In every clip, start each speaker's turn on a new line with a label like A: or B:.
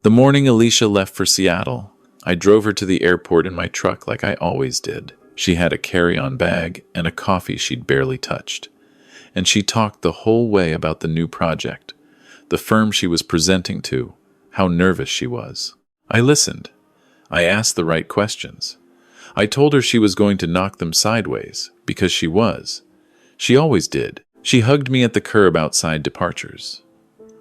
A: The morning Alicia left for Seattle, I drove her to the airport in my truck like I always did. She had a carry-on bag and a coffee she'd barely touched. And she talked the whole way about the new project, the firm she was presenting to, how nervous she was. I listened. I asked the right questions. I told her she was going to knock them sideways, because she was. She always did. She hugged me at the curb outside departures.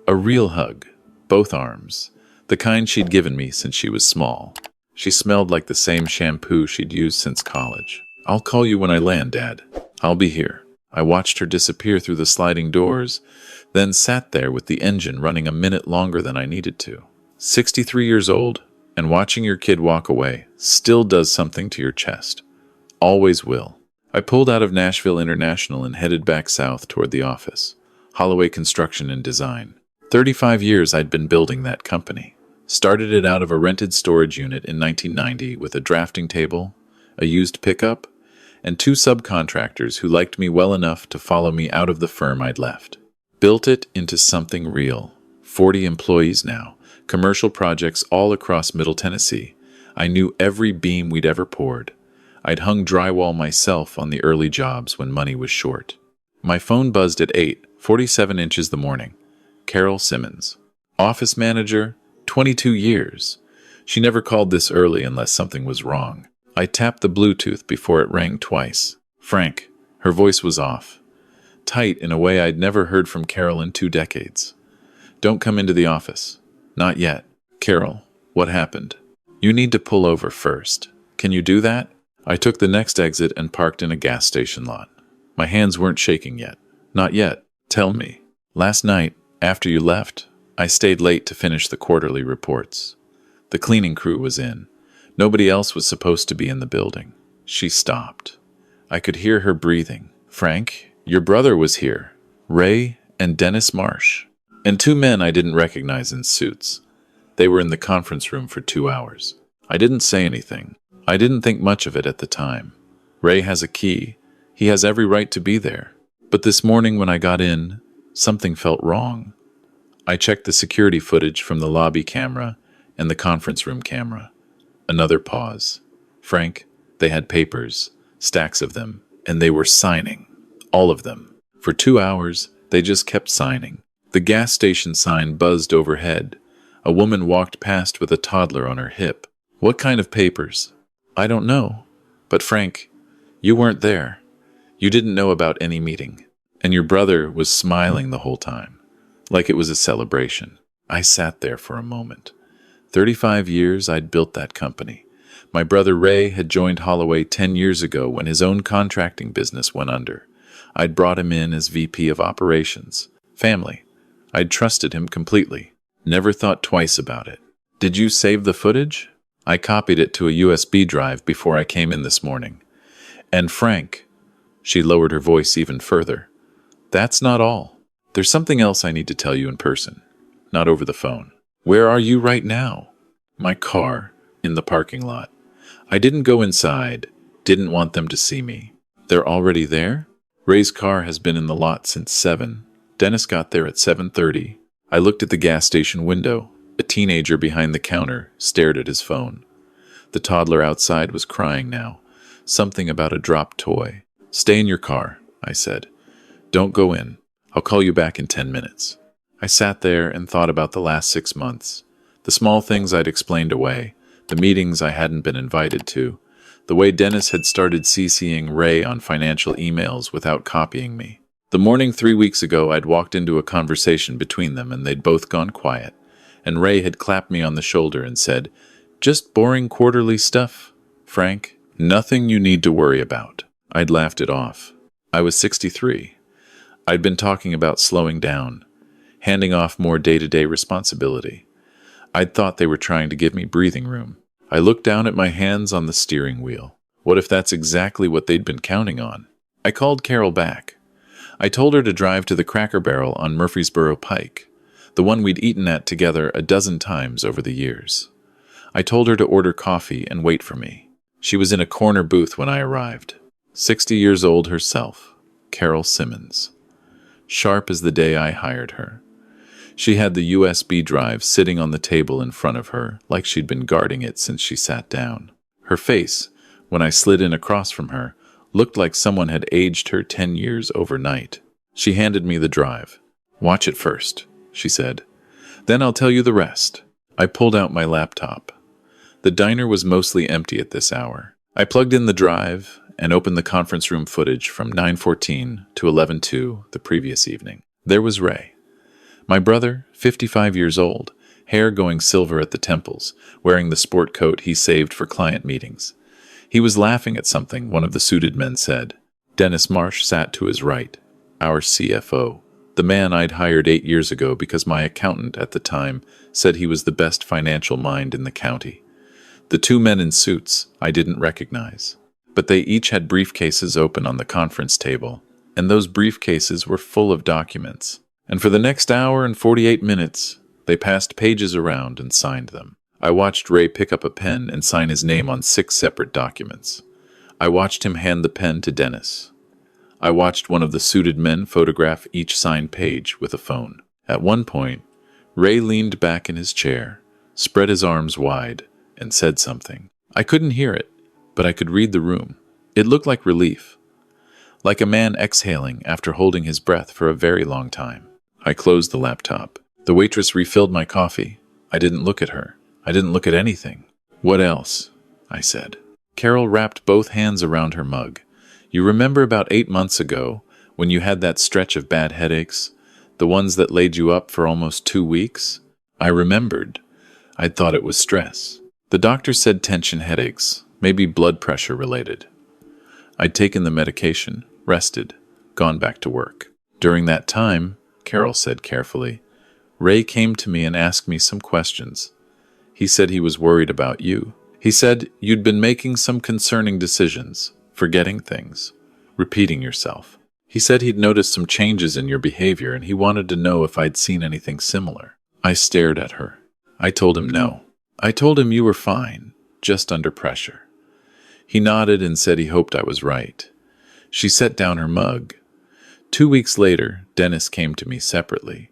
A: A real hug, both arms, the kind she'd given me since she was small. She smelled like the same shampoo she'd used since college. "I'll call you when I land, Dad. I'll be here." I watched her disappear through the sliding doors, then sat there with the engine running a minute longer than I needed to. 63 years old, and watching your kid walk away still does something to your chest. Always will. I pulled out of Nashville International and headed back south toward the office. Holloway Construction and Design. 35 years I'd been building that company. Started it out of a rented storage unit in 1990 with a drafting table, a used pickup, and 2 subcontractors who liked me well enough to follow me out of the firm I'd left. Built it into something real. 40 employees now, commercial projects all across Middle Tennessee. I knew every beam we'd ever poured. I'd hung drywall myself on the early jobs when money was short. My phone buzzed at 8:47 inches the morning. Carol Simmons. Office manager, 22 years. She never called this early unless something was wrong. I tapped the Bluetooth before it rang twice. Frank. Her voice was off. Tight in a way I'd never heard from Carol in 2 decades. "Don't come into the office." "Not yet." "Carol, what happened?" "You need to pull over first. Can you do that?" I took the next exit and parked in a gas station lot. My hands weren't shaking yet. "Not yet. Tell me." "Last night, after you left, I stayed late to finish the quarterly reports. The cleaning crew was in. Nobody else was supposed to be in the building." She stopped. I could hear her breathing. "Frank, your brother was here. Ray and Dennis Marsh. And 2 men I didn't recognize in suits. They were in the conference room for 2 hours. I didn't say anything. I didn't think much of it at the time. Ray has a key. He has every right to be there. But this morning when I got in, something felt wrong. I checked the security footage from the lobby camera and the conference room camera. Another pause. Frank, they had papers, stacks of them, and they were signing. All of them. For 2 hours, they just kept signing. The gas station sign buzzed overhead. A woman walked past with a toddler on her hip. "What kind of papers?" "I don't know. But Frank, you weren't there. You didn't know about any meeting. And your brother was smiling the whole time, like it was a celebration." I sat there for a moment. 35 years I'd built that company. My brother Ray had joined Holloway 10 years ago when his own contracting business went under. I'd brought him in as VP of Operations. Family. I'd trusted him completely. Never thought twice about it. "Did you save the footage?" I copied it to a USB drive before I came in this morning. "And Frank," she lowered her voice even further, "that's not all. There's something else I need to tell you in person, not over the phone." "Where are you right now?" "My car, in the parking lot. I didn't go inside, didn't want them to see me." "They're already there?" "Ray's car has been in the lot since 7. Dennis got there at 7:30. I looked at the gas station window. A teenager behind the counter stared at his phone. The toddler outside was crying now. Something about a dropped toy. "Stay in your car," I said. "Don't go in. I'll call you back in 10 minutes. I sat there and thought about the last 6 months. The small things I'd explained away, the meetings I hadn't been invited to, the way Dennis had started CCing Ray on financial emails without copying me. The morning 3 weeks ago I'd walked into a conversation between them and they'd both gone quiet, and Ray had clapped me on the shoulder and said, "Just boring quarterly stuff, Frank. Nothing you need to worry about." I'd laughed it off. I was 63. I'd been talking about slowing down, handing off more day-to-day responsibility. I'd thought they were trying to give me breathing room. I looked down at my hands on the steering wheel. What if that's exactly what they'd been counting on? I called Carol back. I told her to drive to the Cracker Barrel on Murfreesboro Pike, the one we'd eaten at together a dozen times over the years. I told her to order coffee and wait for me. She was in a corner booth when I arrived. 60 years old herself, Carol Simmons. Sharp as the day I hired her. She had the USB drive sitting on the table in front of her, like she'd been guarding it since she sat down. Her face, when I slid in across from her, looked like someone had aged her 10 years overnight. She handed me the drive. "Watch it first," she said. "Then I'll tell you the rest." I pulled out my laptop. The diner was mostly empty at this hour. I plugged in the drive and opened the conference room footage from 9:14 to 11:02 the previous evening. There was Ray. My brother, 55 years old, hair going silver at the temples, wearing the sport coat he saved for client meetings. He was laughing at something one of the suited men said. Dennis Marsh sat to his right, our CFO, the man I'd hired 8 years ago because my accountant at the time said he was the best financial mind in the county. The two men in suits I didn't recognize, but they each had briefcases open on the conference table, and those briefcases were full of documents. And for the next hour and 48 minutes, they passed pages around and signed them. I watched Ray pick up a pen and sign his name on 6 separate documents. I watched him hand the pen to Dennis. I watched one of the suited men photograph each signed page with a phone. At one point, Ray leaned back in his chair, spread his arms wide, and said something. I couldn't hear it, but I could read the room. It looked like relief, like a man exhaling after holding his breath for a very long time. I closed the laptop. The waitress refilled my coffee. I didn't look at her. I didn't look at anything. "What else?" I said. Carol wrapped both hands around her mug. "You remember about 8 months ago when you had that stretch of bad headaches, the ones that laid you up for almost 2 weeks? I remembered. I'd thought it was stress. The doctor said tension headaches, maybe blood pressure related. I'd taken the medication, rested, gone back to work. During that time," Carol said carefully, "Ray came to me and asked me some questions. He said he was worried about you. He said you'd been making some concerning decisions, forgetting things, repeating yourself. He said he'd noticed some changes in your behavior and he wanted to know if I'd seen anything similar." I stared at her. I told him no. I told him you were fine, just under pressure. He nodded and said he hoped I was right. She set down her mug. 2 weeks later, Dennis came to me separately,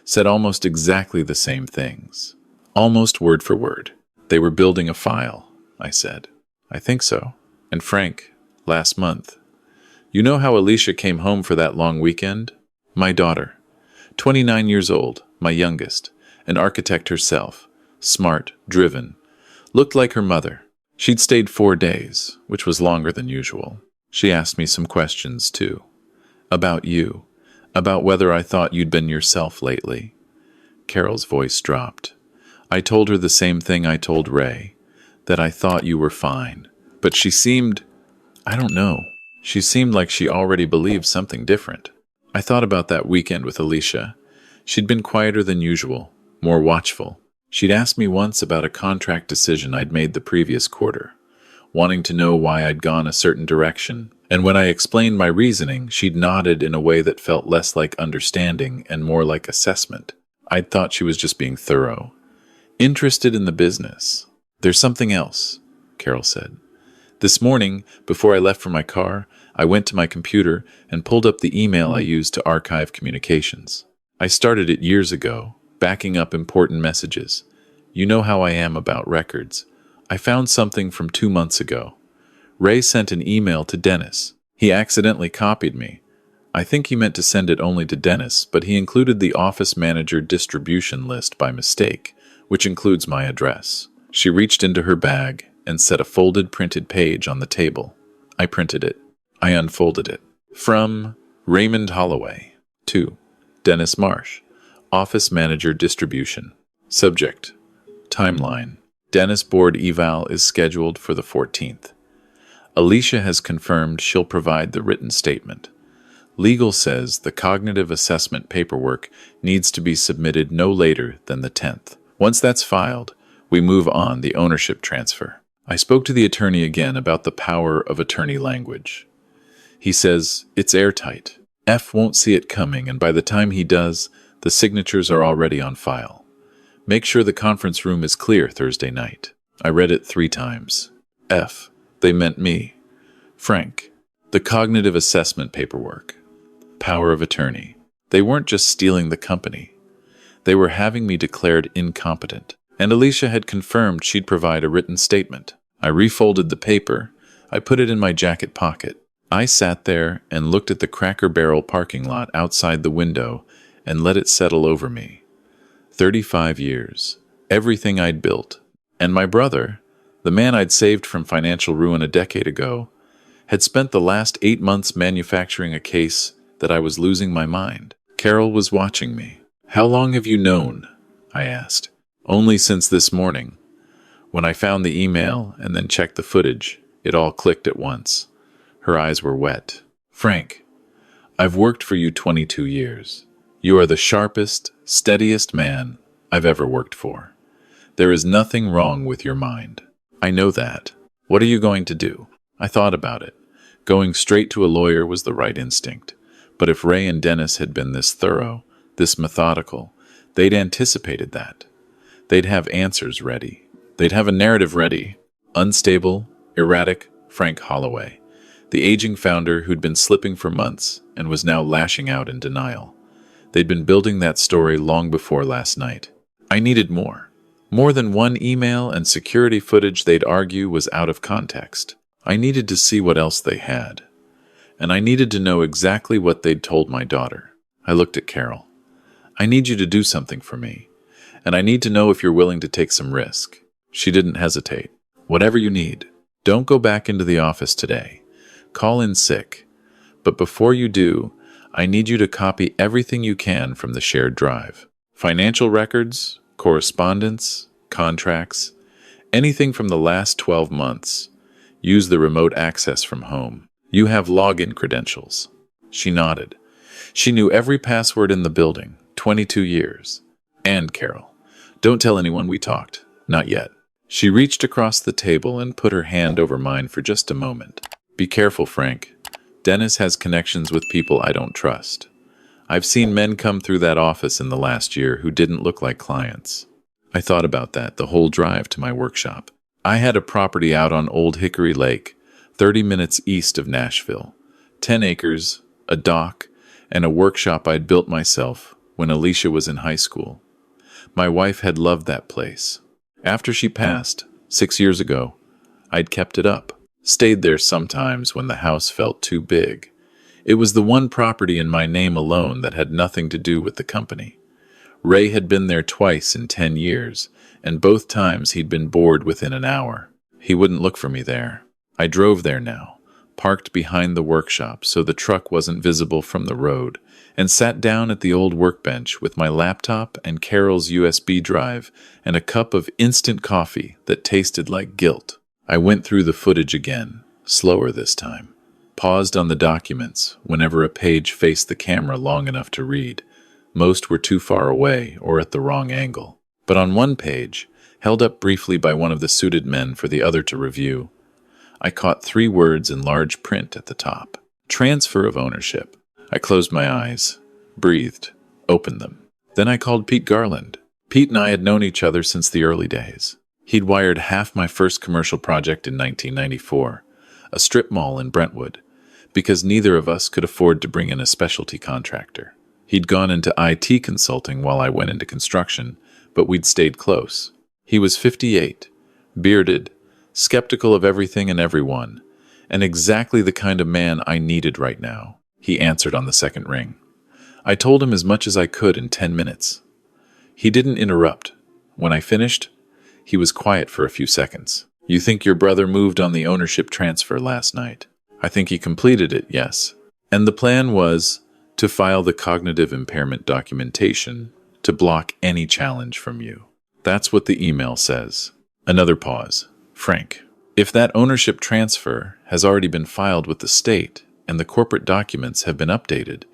A: said almost exactly the same things. Almost word for word. "They were building a file," I said. "I think so. And Frank, last month. You know how Alicia came home for that long weekend? My daughter, 29 years old, my youngest, an architect herself, smart, driven, looked like her mother. She'd stayed 4 days, which was longer than usual. She asked me some questions, too. About you, about whether I thought you'd been yourself lately." Carol's voice dropped. "I told her the same thing I told Ray, that I thought you were fine. But she seemed, I don't know, she seemed like she already believed something different. I thought about that weekend with Alicia. She'd been quieter than usual, more watchful. She'd asked me once about a contract decision I'd made the previous quarter, wanting to know why I'd gone a certain direction. And when I explained my reasoning, she'd nodded in a way that felt less like understanding and more like assessment. I'd thought she was just being thorough, interested in the business. There's something else," Carol said. "This morning, before I left for my car, I went to my computer and pulled up the email I used to archive communications. I started it years ago, backing up important messages. You know how I am about records. I found something from 2 months ago. Ray sent an email to Dennis. He accidentally copied me. I think he meant to send it only to Dennis, but he included the office manager distribution list by mistake, which includes my address." She reached into her bag and set a folded printed page on the table. I printed it. I unfolded it. From Raymond Holloway to Dennis Marsh, Office Manager Distribution. Subject: Timeline. Dennis board eval is scheduled for the 14th. Alicia has confirmed she'll provide the written statement. Legal says the cognitive assessment paperwork needs to be submitted no later than the 10th. Once that's filed, we move on the ownership transfer. I spoke to the attorney again about the power of attorney language. He says it's airtight. F won't see it coming, and by the time he does, the signatures are already on file. Make sure the conference room is clear Thursday night. I read it 3 times. F, they meant me. Frank, the cognitive assessment paperwork. Power of attorney. They weren't just stealing the company. They were having me declared incompetent, and Alicia had confirmed she'd provide a written statement. I refolded the paper. I put it in my jacket pocket. I sat there and looked at the Cracker Barrel parking lot outside the window and let it settle over me. 35 years, everything I'd built, and my brother, the man I'd saved from financial ruin a decade ago, had spent the last 8 months manufacturing a case that I was losing my mind. Carol was watching me. "How long have you known?" I asked. "Only since this morning. When I found the email and then checked the footage, it all clicked at once." Her eyes were wet. "Frank, I've worked for you 22 years. You are the sharpest, steadiest man I've ever worked for. There is nothing wrong with your mind. I know that. What are you going to do?" I thought about it. Going straight to a lawyer was the right instinct. But if Ray and Dennis had been this thorough, this methodical, they'd anticipated that. They'd have answers ready. They'd have a narrative ready. Unstable, erratic Frank Holloway, the aging founder who'd been slipping for months and was now lashing out in denial. They'd been building that story long before last night. I needed more. More than one email and security footage they'd argue was out of context. I needed to see what else they had. And I needed to know exactly what they'd told my daughter. I looked at Carol. "I need you to do something for me. And I need to know if you're willing to take some risk." She didn't hesitate. "Whatever you need. Don't go back into the office today. Call in sick. But before you do, I need you to copy everything you can from the shared drive. Financial records, correspondence, contracts, anything from the last 12 months. Use the remote access from home. You have login credentials." She nodded. She knew every password in the building, 22 years. "And, Carol, don't tell anyone we talked. Not yet." She reached across the table and put her hand over mine for just a moment. "Be careful, Frank. Dennis has connections with people I don't trust. I've seen men come through that office in the last year who didn't look like clients." I thought about that the whole drive to my workshop. I had a property out on Old Hickory Lake, 30 minutes east of Nashville. 10 acres, a dock, and a workshop I'd built myself when Alicia was in high school. My wife had loved that place. After she passed, 6 years ago, I'd kept it up. Stayed there sometimes when the house felt too big. It was the one property in my name alone that had nothing to do with the company. Ray had been there twice in 10 years, and both times he'd been bored within an hour. He wouldn't look for me there. I drove there now, parked behind the workshop so the truck wasn't visible from the road, and sat down at the old workbench with my laptop and Carol's USB drive and a cup of instant coffee that tasted like guilt. I went through the footage again, slower this time. Paused on the documents whenever a page faced the camera long enough to read. Most were too far away or at the wrong angle. But on one page, held up briefly by one of the suited men for the other to review, I caught 3 words in large print at the top. Transfer of ownership. I closed my eyes, breathed, opened them. Then I called Pete Garland. Pete and I had known each other since the early days. He'd wired half my first commercial project in 1994, a strip mall in Brentwood, because neither of us could afford to bring in a specialty contractor. He'd gone into IT consulting while I went into construction, but we'd stayed close. He was 58, bearded, skeptical of everything and everyone, and exactly the kind of man I needed right now. He answered on the second ring. I told him as much as I could in 10 minutes. He didn't interrupt. When I finished, he was quiet for a few seconds. "You think your brother moved on the ownership transfer last night?" "I think he completed it, yes. And the plan was to file the cognitive impairment documentation to block any challenge from you." That's what the email says. Another pause. "Frank, if that ownership transfer has already been filed with the state and the corporate documents have been updated,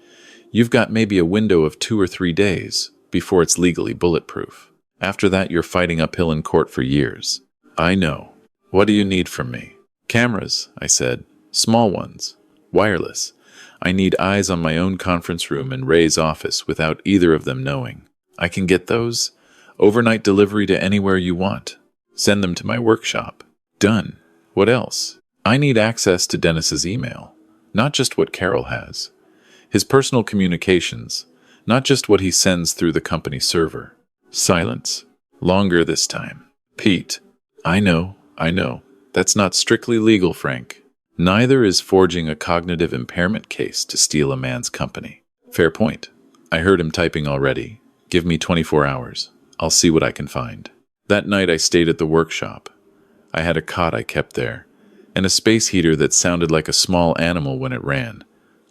A: you've got maybe a window of 2 or 3 days before it's legally bulletproof. After that, you're fighting uphill in court for years." "I know. What do you need from me?" "Cameras," I said. "Small ones. Wireless. I need eyes on my own conference room and Ray's office without either of them knowing. I can get those. Overnight delivery to anywhere you want. Send them to my workshop." "Done. What else?" "I need access to Dennis's email. Not just what Carol has. His personal communications. not just what he sends through the company server. Silence. Longer this time. Pete. I know. That's not strictly legal, Frank. Neither is forging a cognitive impairment case to steal a man's company. Fair point. I heard him typing already. Give me 24 hours. I'll see what I can find. That night I stayed at the workshop. I had a cot I kept there, and a space heater that sounded like a small animal when it ran.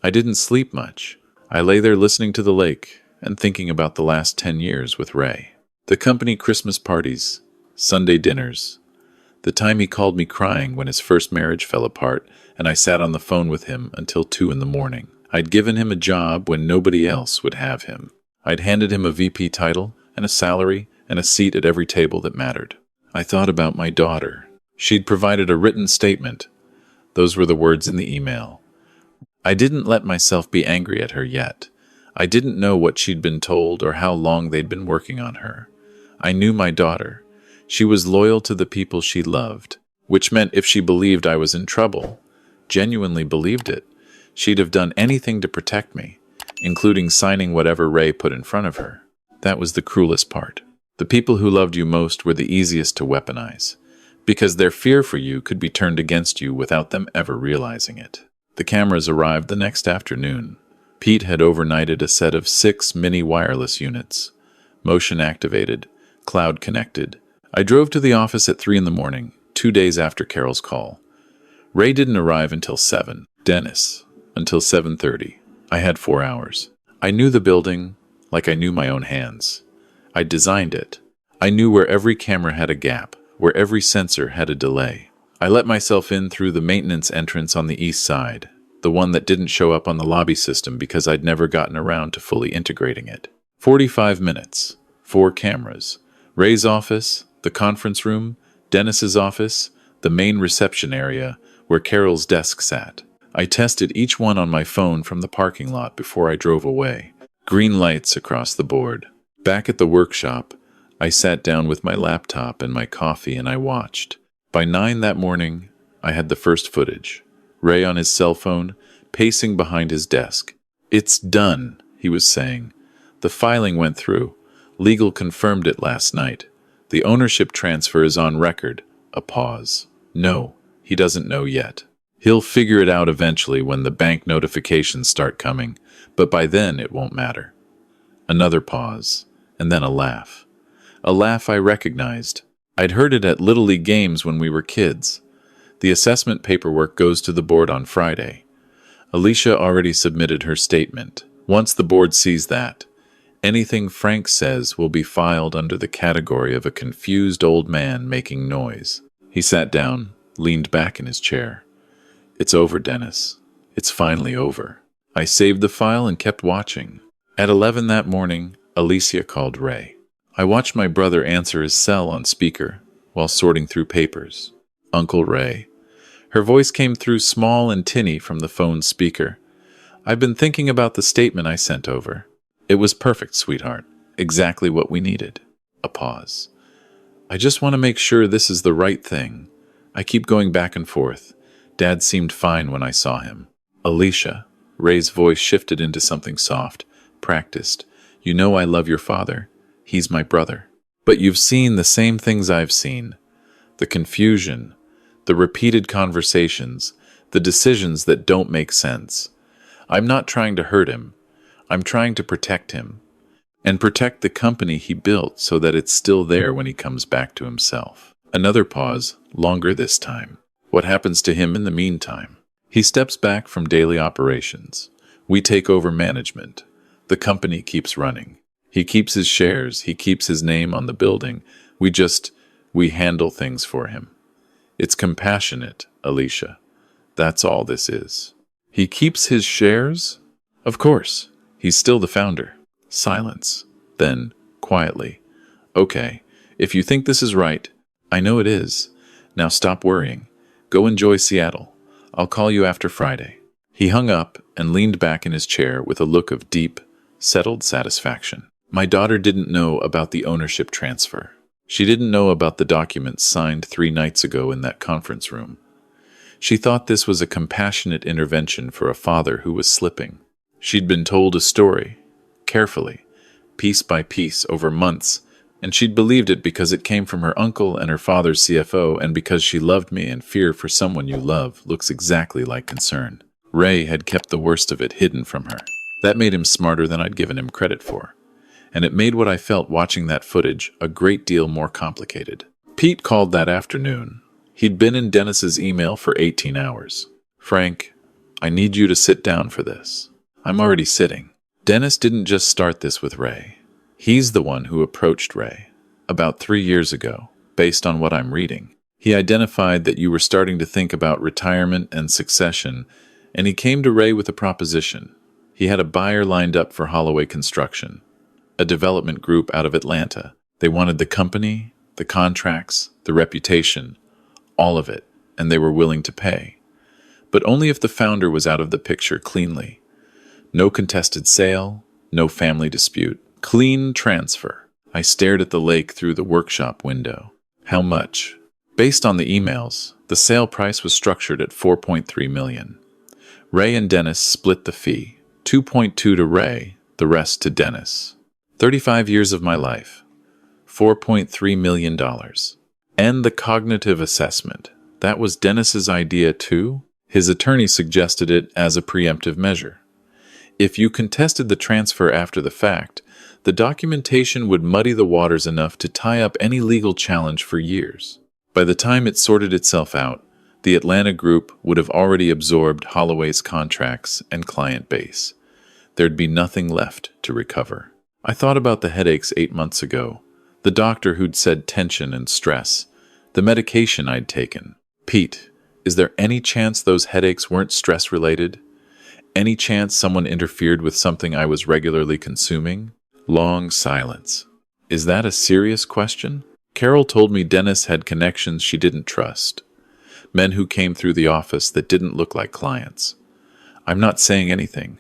A: I didn't sleep much. I lay there listening to the lake and thinking about the last 10 years with Ray. The company Christmas parties, Sunday dinners, the time he called me crying when his first marriage fell apart and I sat on the phone with him until 2 in the morning. I'd given him a job when nobody else would have him. I'd handed him a VP title and a salary and a seat at every table that mattered. I thought about my daughter. She'd provided a written statement. Those were the words in the email. I didn't let myself be angry at her yet. I didn't know what she'd been told or how long they'd been working on her. I knew my daughter. She was loyal to the people she loved, which meant if she believed I was in trouble, genuinely believed it, she'd have done anything to protect me, including signing whatever Ray put in front of her. That was the cruelest part. The people who loved you most were the easiest to weaponize, because their fear for you could be turned against you without them ever realizing it. The cameras arrived the next afternoon. Pete had overnighted a set of 6 mini wireless units, motion-activated, cloud-connected. I drove to the office at 3 in the morning, 2 days after Carol's call. Ray didn't arrive until 7. Dennis, until 7:30. I had 4 hours. I knew the building like I knew my own hands. I designed it. I knew where every camera had a gap, where every sensor had a delay. I let myself in through the maintenance entrance on the east side, the one that didn't show up on the lobby system because I'd never gotten around to fully integrating it. 45 minutes, 4 cameras, Ray's office, the conference room, Dennis's office, the main reception area where Carol's desk sat. I tested each one on my phone from the parking lot before I drove away. Green lights across the board. Back at the workshop, I sat down with my laptop and my coffee and I watched. By 9 that morning, I had the first footage. Ray on his cell phone, pacing behind his desk. "It's done," he was saying. "The filing went through. Legal confirmed it last night. The ownership transfer is on record." A pause. "No, he doesn't know yet. He'll figure it out eventually when the bank notifications start coming, but by then it won't matter." Another pause, and then a laugh. A laugh I recognized. I'd heard it at Little League games when we were kids. The assessment paperwork goes to the board on Friday. Alicia already submitted her statement. Once the board sees that, anything Frank says will be filed under the category of a confused old man making noise. He sat down, leaned back in his chair. "It's over, Dennis. It's finally over." I saved the file and kept watching. At 11 that morning, Alicia called Ray. I watched my brother answer his cell on speaker while sorting through papers. "Uncle Ray." Her voice came through small and tinny from the phone's speaker. "I've been thinking about the statement I sent over. It was perfect, sweetheart. Exactly what we needed." A pause. "I just want to make sure this is the right thing. I keep going back and forth. Dad seemed fine when I saw him." "Alicia." Ray's voice shifted into something soft, practiced. "You know I love your father. He's my brother. But you've seen the same things I've seen. The confusion, the repeated conversations, the decisions that don't make sense. I'm not trying to hurt him. I'm trying to protect him. And protect the company he built so that it's still there when he comes back to himself." Another pause, longer this time. "What happens to him in the meantime?" "He steps back from daily operations. We take over management. The company keeps running. He keeps his shares. He keeps his name on the building. We handle things for him. It's compassionate, Alicia. That's all this is." "He keeps his shares?" "Of course. He's still the founder." Silence. Then, quietly, "Okay, if you think this is right, I know it is. Now stop worrying. Go enjoy Seattle. I'll call you after Friday." He hung up and leaned back in his chair with a look of deep, settled satisfaction. My daughter didn't know about the ownership transfer. She didn't know about the documents signed 3 nights ago in that conference room. She thought this was a compassionate intervention for a father who was slipping. She'd been told a story. carefully, piece by piece over months, and she'd believed it because it came from her uncle and her father's CFO, and because she loved me, and fear for someone you love looks exactly like concern. Ray had kept the worst of it hidden from her. That made him smarter than I'd given him credit for. And it made what I felt watching that footage a great deal more complicated. Pete called that afternoon. He'd been in Dennis's email for 18 hours. "Frank, I need you to sit down for this." "I'm already sitting." Dennis didn't just start this with Ray. He's the one who approached Ray about 3 years ago, based on what I'm reading. He identified that you were starting to think about retirement and succession, and he came to Ray with a proposition. He had a buyer lined up for Holloway Construction, a development group out of Atlanta. They wanted the company, the contracts, the reputation, all of it, and they were willing to pay. But only if the founder was out of the picture cleanly. No contested sale, no family dispute. Clean transfer. I stared at the lake through the workshop window. How much? Based on the emails, the sale price was structured at $4.3 million. Ray and Dennis split the fee. 2.2 to Ray, the rest to Dennis. 35 years of my life. $4.3 million. And the cognitive assessment. That was Dennis's idea too? His attorney suggested it as a preemptive measure. If you contested the transfer after the fact, the documentation would muddy the waters enough to tie up any legal challenge for years. By the time it sorted itself out, the Atlanta group would have already absorbed Holloway's contracts and client base. There'd be nothing left to recover. I thought about the headaches 8 months ago, the doctor who'd said tension and stress, the medication I'd taken. Pete, is there any chance those headaches weren't stress-related? Any chance someone interfered with something I was regularly consuming? Long silence. Is that a serious question? Carol told me Dennis had connections she didn't trust. Men who came through the office that didn't look like clients. I'm not saying anything.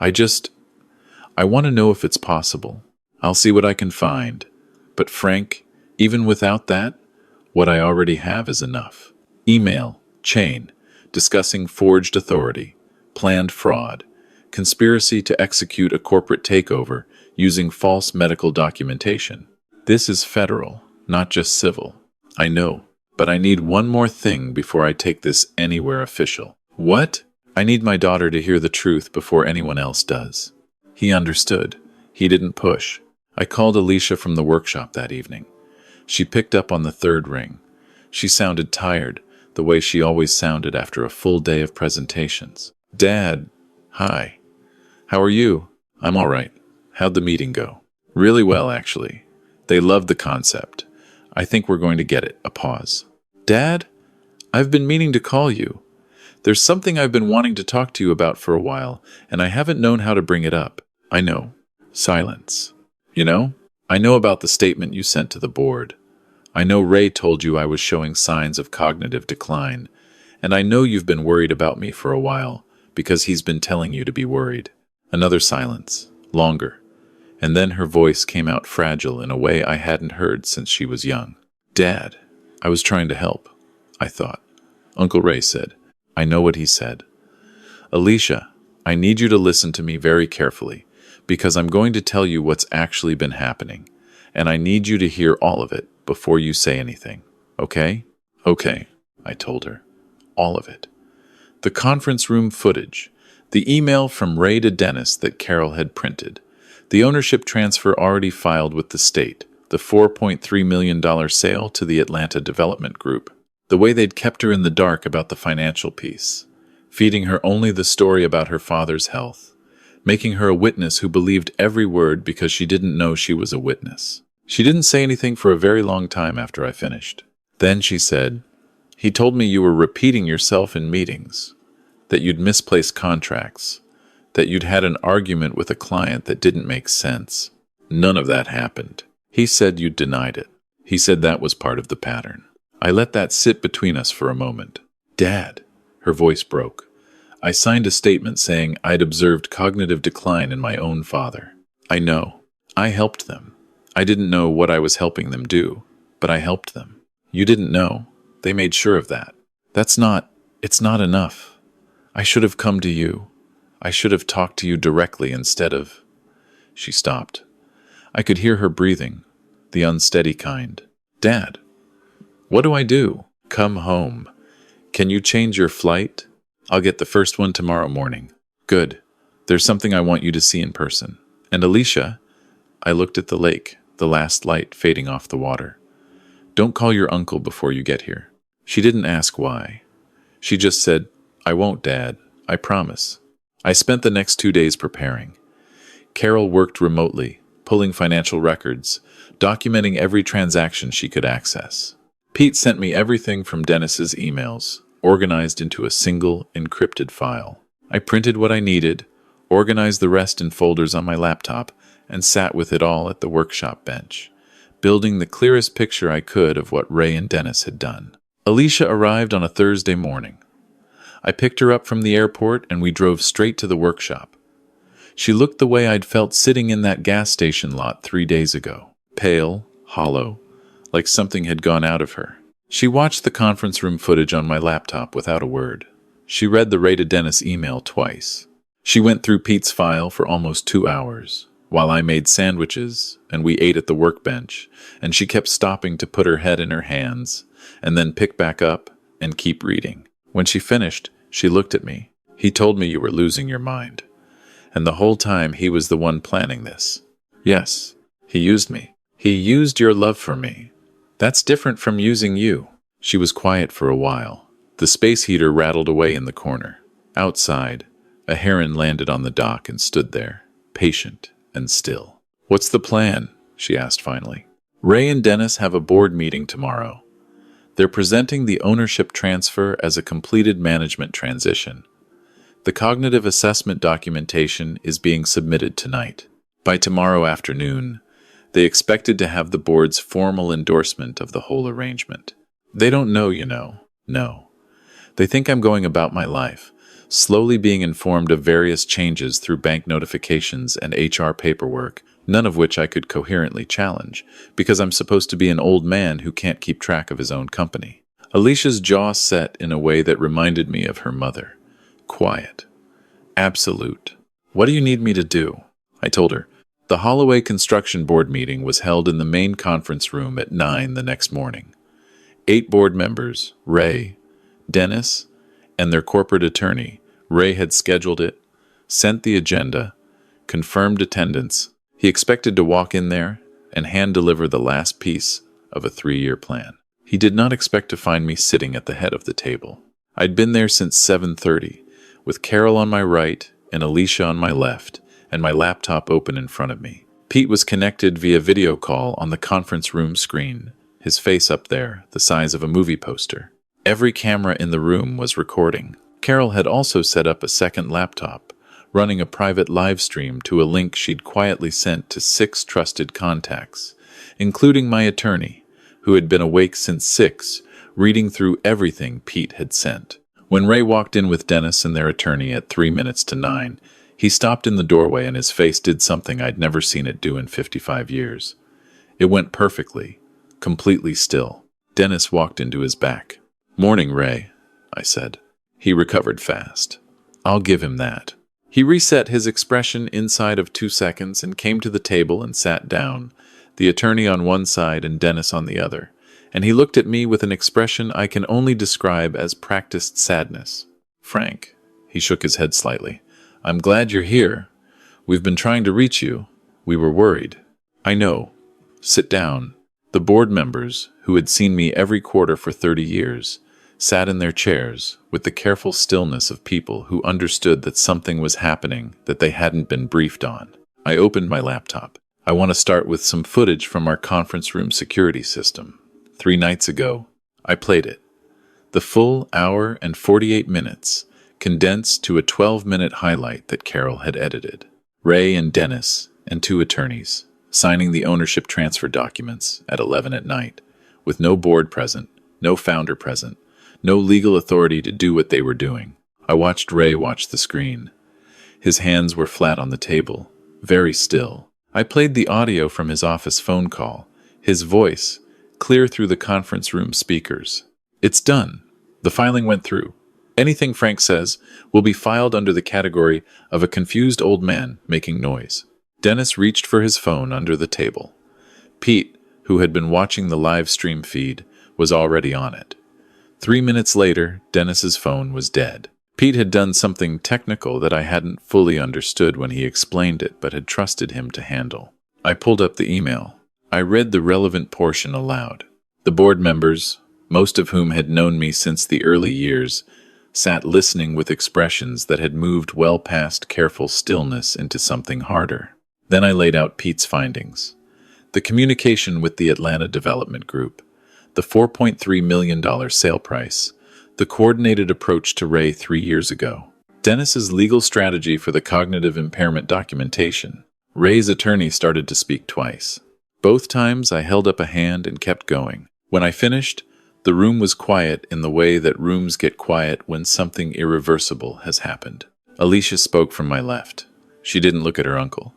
A: I want to know if it's possible. I'll see what I can find. But Frank, even without that, what I already have is enough. Email, chain, discussing forged authority, planned fraud, conspiracy to execute a corporate takeover using false medical documentation. This is federal, not just civil. I know, but I need one more thing before I take this anywhere official. What? I need my daughter to hear the truth before anyone else does. He understood. He didn't push. I called Alicia from the workshop that evening. She picked up on the third ring. She sounded tired, the way she always sounded after a full day of presentations. "Dad, hi. How are you?" "I'm all right. How'd the meeting go?" "Really well, actually. They loved the concept. I think we're going to get it." A pause. "Dad, I've been meaning to call you. There's something I've been wanting to talk to you about for a while, and I haven't known how to bring it up." "I know." Silence. "You know, I know about the statement you sent to the board. I know Ray told you I was showing signs of cognitive decline, and I know you've been worried about me for a while, because he's been telling you to be worried." Another silence. Longer. And then her voice came out fragile in a way I hadn't heard since she was young. "Dad, I was trying to help, I thought." Uncle Ray said. I know what he said. "Alicia, I need you to listen to me very carefully, because I'm going to tell you what's actually been happening, and I need you to hear all of it before you say anything, okay?" "Okay," I told her. All of it. The conference room footage, the email from Ray to Dennis that Carol had printed, the ownership transfer already filed with the state, the $4.3 million sale to the Atlanta Development Group, the way they'd kept her in the dark about the financial piece, feeding her only the story about her father's health, making her a witness who believed every word because she didn't know she was a witness. She didn't say anything for a very long time after I finished. Then she said, "He told me you were repeating yourself in meetings, that you'd misplaced contracts, that you'd had an argument with a client that didn't make sense. None of that happened. He said you'd denied it. He said that was part of the pattern." I let that sit between us for a moment. "Dad," her voice broke. "I signed a statement saying I'd observed cognitive decline in my own father. I know. I helped them. I didn't know what I was helping them do, but I helped them. You didn't know. They made sure of that. It's not enough. I should have come to you. I should have talked to you directly instead of..." She stopped. I could hear her breathing, the unsteady kind. Dad, what do I do? Come home. Can you change your flight? I'll get the first one tomorrow morning. Good. There's something I want you to see in person. And Alicia, I looked at the lake, the last light fading off the water. Don't call your uncle before you get here. She didn't ask why. She just said, I won't, Dad. I promise. I spent the next 2 days preparing. Carol worked remotely, pulling financial records, documenting every transaction she could access. Pete sent me everything from Dennis's emails, organized into a single, encrypted file. I printed what I needed, organized the rest in folders on my laptop, and sat with it all at the workshop bench, building the clearest picture I could of what Ray and Dennis had done. Alicia arrived on a Thursday morning. I picked her up from the airport and we drove straight to the workshop. She looked the way I'd felt sitting in that gas station lot 3 days ago, pale, hollow, like something had gone out of her. She watched the conference room footage on my laptop without a word. She read the Ray to Dennis email twice. She went through Pete's file for almost 2 hours, while I made sandwiches and we ate at the workbench, and she kept stopping to put her head in her hands, and then pick back up and keep reading. When she finished, she looked at me. He told me you were losing your mind. And the whole time he was the one planning this. Yes, he used me. He used your love for me. That's different from using you. She was quiet for a while. The space heater rattled away in the corner. Outside, a heron landed on the dock and stood there, patient and still. What's the plan? She asked finally. Ray and Dennis have a board meeting tomorrow. They're presenting the ownership transfer as a completed management transition. The cognitive assessment documentation is being submitted tonight. By tomorrow afternoon, they expected to have the board's formal endorsement of the whole arrangement. They don't know, you know. No. They think I'm going about my life, slowly being informed of various changes through bank notifications and HR paperwork, none of which I could coherently challenge, because I'm supposed to be an old man who can't keep track of his own company. Alicia's jaw set in a way that reminded me of her mother. Quiet. Absolute. What do you need me to do? I told her. The Holloway Construction Board meeting was held in the main conference room at 9 the next morning. 8 board members, Ray, Dennis, and their corporate attorney. Ray had scheduled it, sent the agenda, confirmed attendance. He expected to walk in there and hand-deliver the last piece of a 3-year plan. He did not expect to find me sitting at the head of the table. I'd been there since 7:30, with Carol on my right and Alicia on my left, and my laptop open in front of me. Pete was connected via video call on the conference room screen, his face up there, the size of a movie poster. Every camera in the room was recording. Carol had also set up a second laptop, running a private live stream to a link she'd quietly sent to 6 trusted contacts, including my attorney, who had been awake since 6, reading through everything Pete had sent. When Ray walked in with Dennis and their attorney at 3 minutes to 9, he stopped in the doorway and his face did something I'd never seen it do in 55 years. It went perfectly, completely still. Dennis walked into his back. "Morning, Ray," I said. He recovered fast. I'll give him that. He reset his expression inside of 2 seconds and came to the table and sat down, the attorney on one side and Dennis on the other, and he looked at me with an expression I can only describe as practiced sadness. "Frank," he shook his head slightly, "I'm glad you're here. We've been trying to reach you. We were worried." "I know. Sit down." The board members, who had seen me every quarter for 30 years, sat in their chairs with the careful stillness of people who understood that something was happening that they hadn't been briefed on. I opened my laptop. I want to start with some footage from our conference room security system. 3 nights ago, I played it. The full hour and 48 minutes, condensed to a 12-minute highlight that Carol had edited. Ray and Dennis and 2 attorneys, signing the ownership transfer documents at 11 at night, with no board present, no founder present, no legal authority to do what they were doing. I watched Ray watch the screen. His hands were flat on the table, very still. I played the audio from his office phone call, his voice, clear through the conference room speakers. "It's done. The filing went through. Anything Frank says will be filed under the category of a confused old man making noise." Dennis reached for his phone under the table. Pete, who had been watching the live stream feed, was already on it. 3 minutes later, Dennis's phone was dead. Pete had done something technical that I hadn't fully understood when he explained it, but had trusted him to handle. I pulled up the email. I read the relevant portion aloud. The board members, most of whom had known me since the early years, sat listening with expressions that had moved well past careful stillness into something harder. Then I laid out Pete's findings. The communication with the Atlanta Development Group, the $4.3 million sale price, the coordinated approach to Ray 3 years ago, Dennis's legal strategy for the cognitive impairment documentation. Ray's attorney started to speak twice. Both times I held up a hand and kept going. When I finished, the room was quiet in the way that rooms get quiet when something irreversible has happened. Alicia spoke from my left. She didn't look at her uncle.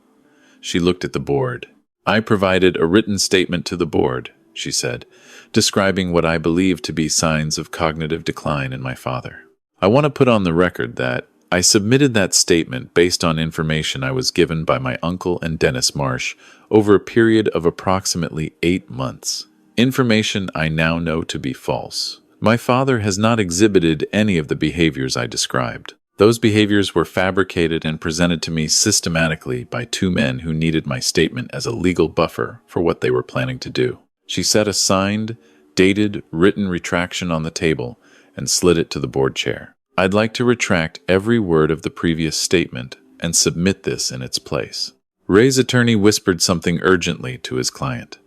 A: She looked at the board. I provided a written statement to the board, she said, describing what I believe to be signs of cognitive decline in my father. I want to put on the record that I submitted that statement based on information I was given by my uncle and Dennis Marsh over a period of approximately 8 months. Information I now know to be false. My father has not exhibited any of the behaviors I described. Those behaviors were fabricated and presented to me systematically by 2 men who needed my statement as a legal buffer for what they were planning to do. She set a signed, dated, written retraction on the table and slid it to the board chair. I'd like to retract every word of the previous statement and submit this in its place. Ray's attorney whispered something urgently to his client.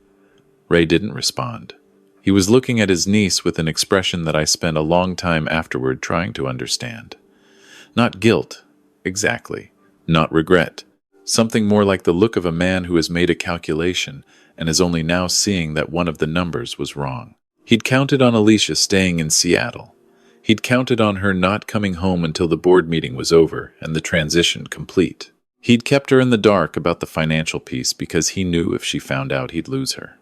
A: Ray didn't respond. He was looking at his niece with an expression that I spent a long time afterward trying to understand. Not guilt, exactly. Not regret. Something more like the look of a man who has made a calculation and is only now seeing that one of the numbers was wrong. He'd counted on Alicia staying in Seattle. He'd counted on her not coming home until the board meeting was over and the transition complete. He'd kept her in the dark about the financial piece because he knew if she found out he'd lose her.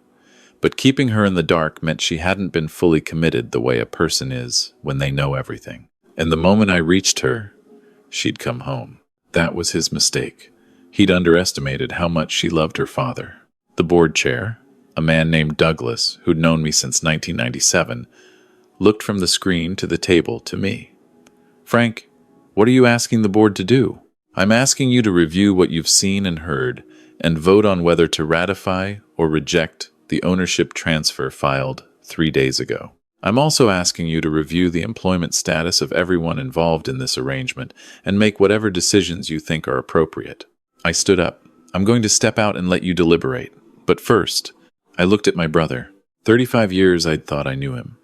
A: But keeping her in the dark meant she hadn't been fully committed the way a person is when they know everything. And the moment I reached her, she'd come home. That was his mistake. He'd underestimated how much she loved her father. The board chair, a man named Douglas, who'd known me since 1997, looked from the screen to the table to me. Frank, what are you asking the board to do? I'm asking you to review what you've seen and heard and vote on whether to ratify or reject the ownership transfer filed 3 days ago. I'm also asking you to review the employment status of everyone involved in this arrangement and make whatever decisions you think are appropriate. I stood up. I'm going to step out and let you deliberate. But first, I looked at my brother. 35 years I'd thought I knew him.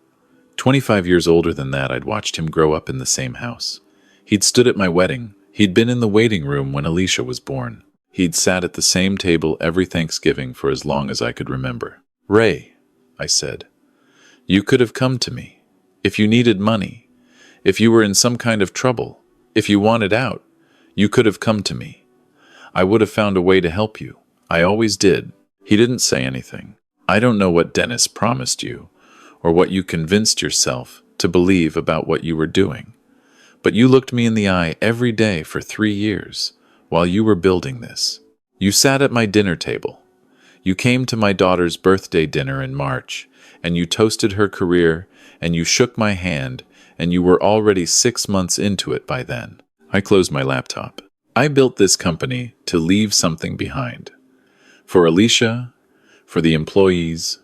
A: 25 years older than that, I'd watched him grow up in the same house. He'd stood at my wedding. He'd been in the waiting room when Alicia was born. He'd sat at the same table every Thanksgiving for as long as I could remember. Ray, I said, you could have come to me. If you needed money, if you were in some kind of trouble, if you wanted out, you could have come to me. I would have found a way to help you. I always did. He didn't say anything. I don't know what Dennis promised you, or what you convinced yourself to believe about what you were doing. But you looked me in the eye every day for 3 years while you were building this. You sat at my dinner table. You came to my daughter's birthday dinner in March, and you toasted her career, and you shook my hand, and you were already 6 months into it by then. I closed my laptop. I built this company to leave something behind. For Alicia, for the employees,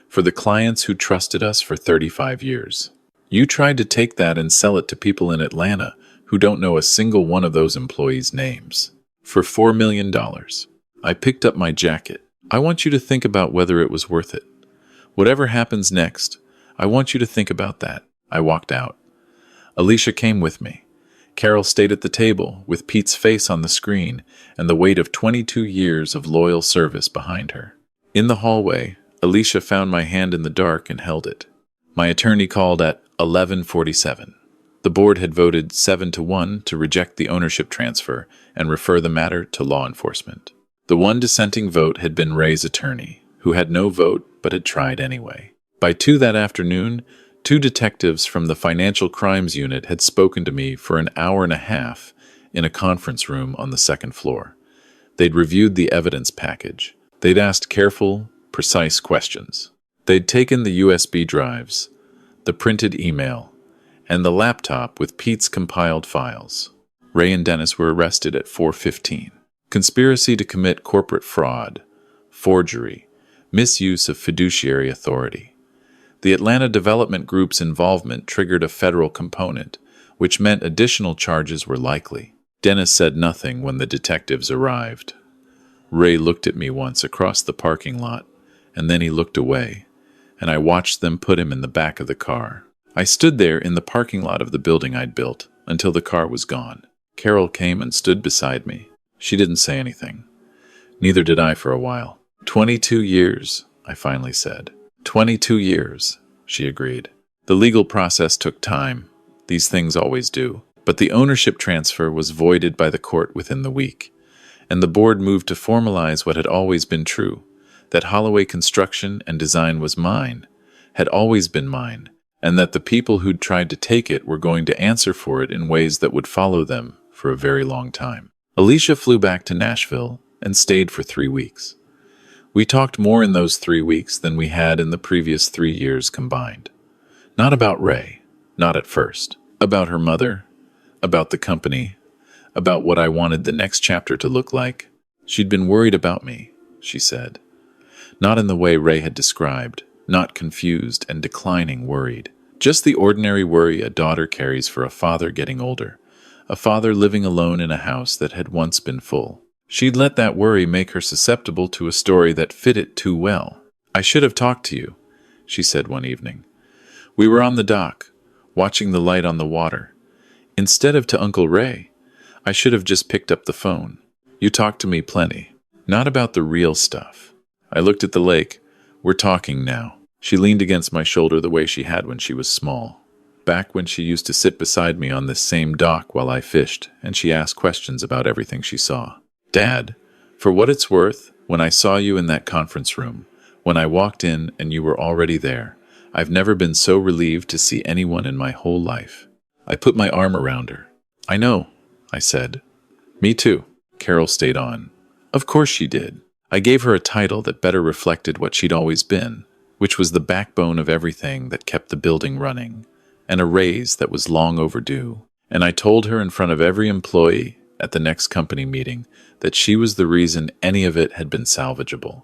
A: for the clients who trusted us for 35 years. You tried to take that and sell it to people in Atlanta who don't know a single one of those employees' names. For $4 million. I picked up my jacket. I want you to think about whether it was worth it. Whatever happens next, I want you to think about that. I walked out. Alicia came with me. Carol stayed at the table with Pete's face on the screen and the weight of 22 years of loyal service behind her. In the hallway, Alicia found my hand in the dark and held it. My attorney called at 11:47. The board had voted 7-1 to reject the ownership transfer and refer the matter to law enforcement. The one dissenting vote had been Ray's attorney, who had no vote but had tried anyway. By 2 that afternoon, 2 detectives from the Financial Crimes Unit had spoken to me for an hour and a half in a conference room on the 2nd floor. They'd reviewed the evidence package. They'd asked careful, precise questions. They'd taken the USB drives, the printed email, and the laptop with Pete's compiled files. Ray and Dennis were arrested at 4:15. Conspiracy to commit corporate fraud, forgery, misuse of fiduciary authority. The Atlanta Development Group's involvement triggered a federal component, which meant additional charges were likely. Dennis said nothing when the detectives arrived. Ray looked at me once across the parking lot, and then he looked away, and I watched them put him in the back of the car. I stood there in the parking lot of the building I'd built until the car was gone. Carol came and stood beside me. She didn't say anything. Neither did I for a while. 22 years, I finally said. 22 years, she agreed. The legal process took time. These things always do. But the ownership transfer was voided by the court within the week, and the board moved to formalize what had always been true, that Holloway Construction and Design was mine, had always been mine, and that the people who'd tried to take it were going to answer for it in ways that would follow them for a very long time. Alicia flew back to Nashville and stayed for 3 weeks. We talked more in those 3 weeks than we had in the previous 3 years combined. Not about Ray, not at first. About her mother, about the company, about what I wanted the next chapter to look like. She'd been worried about me, she said. Not in the way Ray had described, not confused and declining worried. Just the ordinary worry a daughter carries for a father getting older, a father living alone in a house that had once been full. She'd let that worry make her susceptible to a story that fit it too well. I should have talked to you, she said one evening. We were on the dock, watching the light on the water. Instead of to Uncle Ray, I should have just picked up the phone. You talked to me plenty. Not about the real stuff. I looked at the lake. We're talking now. She leaned against my shoulder the way she had when she was small. Back when she used to sit beside me on this same dock while I fished, and she asked questions about everything she saw. Dad, for what it's worth, when I saw you in that conference room, when I walked in and you were already there, I've never been so relieved to see anyone in my whole life. I put my arm around her. I know, I said. Me too. Carol stayed on. Of course she did. I gave her a title that better reflected what she'd always been, which was the backbone of everything that kept the building running, and a raise that was long overdue. And I told her in front of every employee at the next company meeting that she was the reason any of it had been salvageable.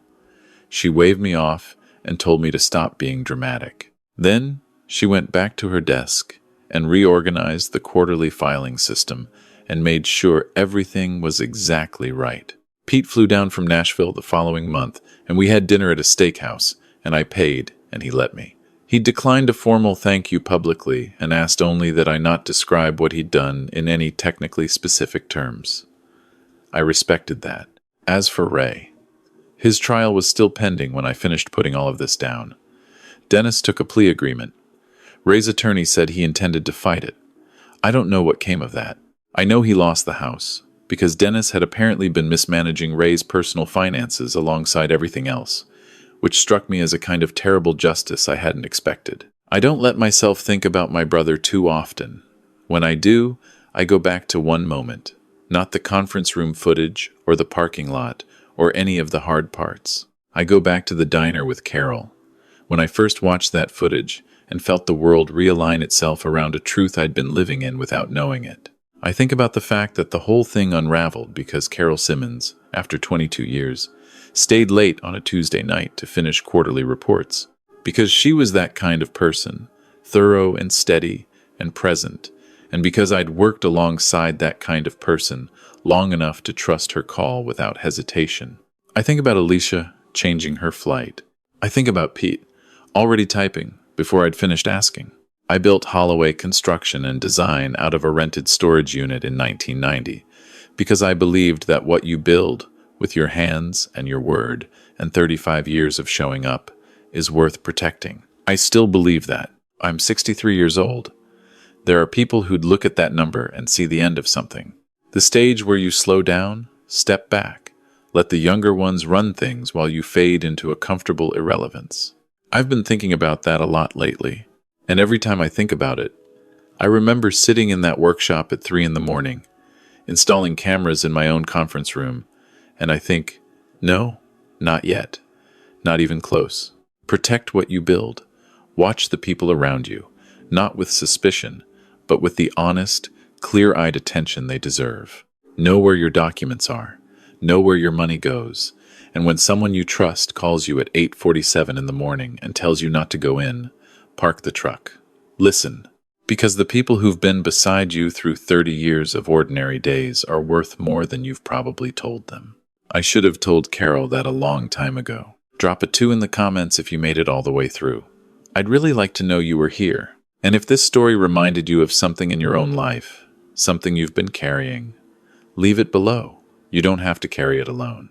A: She waved me off and told me to stop being dramatic. Then she went back to her desk and reorganized the quarterly filing system and made sure everything was exactly right. Pete flew down from Nashville the following month, and we had dinner at a steakhouse, and I paid, and he let me. He declined a formal thank you publicly and asked only that I not describe what he'd done in any technically specific terms. I respected that. As for Ray, his trial was still pending when I finished putting all of this down. Dennis took a plea agreement. Ray's attorney said he intended to fight it. I don't know what came of that. I know he lost the house, because Dennis had apparently been mismanaging Ray's personal finances alongside everything else, which struck me as a kind of terrible justice I hadn't expected. I don't let myself think about my brother too often. When I do, I go back to one moment, not the conference room footage or the parking lot or any of the hard parts. I go back to the diner with Carol. When I first watched that footage, and felt the world realign itself around a truth I'd been living in without knowing it. I think about the fact that the whole thing unraveled because Carol Simmons, after 22 years, stayed late on a Tuesday night to finish quarterly reports. Because she was that kind of person, thorough and steady and present, and because I'd worked alongside that kind of person long enough to trust her call without hesitation. I think about Alicia changing her flight. I think about Pete, already typing, before I'd finished asking. I built Holloway Construction and Design out of a rented storage unit in 1990 because I believed that what you build with your hands and your word and 35 years of showing up is worth protecting. I still believe that. I'm 63 years old. There are people who'd look at that number and see the end of something. The stage where you slow down, step back, let the younger ones run things while you fade into a comfortable irrelevance. I've been thinking about that a lot lately, and every time I think about it, I remember sitting in that workshop at 3 in the morning, installing cameras in my own conference room, And I think, no, not yet. Not even close. Protect what you build. Watch the people around you, not with suspicion, but with the honest, clear-eyed attention they deserve. Know where your documents are. Know where your money goes. And when someone you trust calls you at 8:47 in the morning and tells you not to go in, park the truck. Listen, because the people who've been beside you through 30 years of ordinary days are worth more than you've probably told them. I should have told Carol that a long time ago. Drop a 2 in the comments if you made it all the way through. I'd really like to know you were here. And if this story reminded you of something in your own life, something you've been carrying, leave it below. You don't have to carry it alone.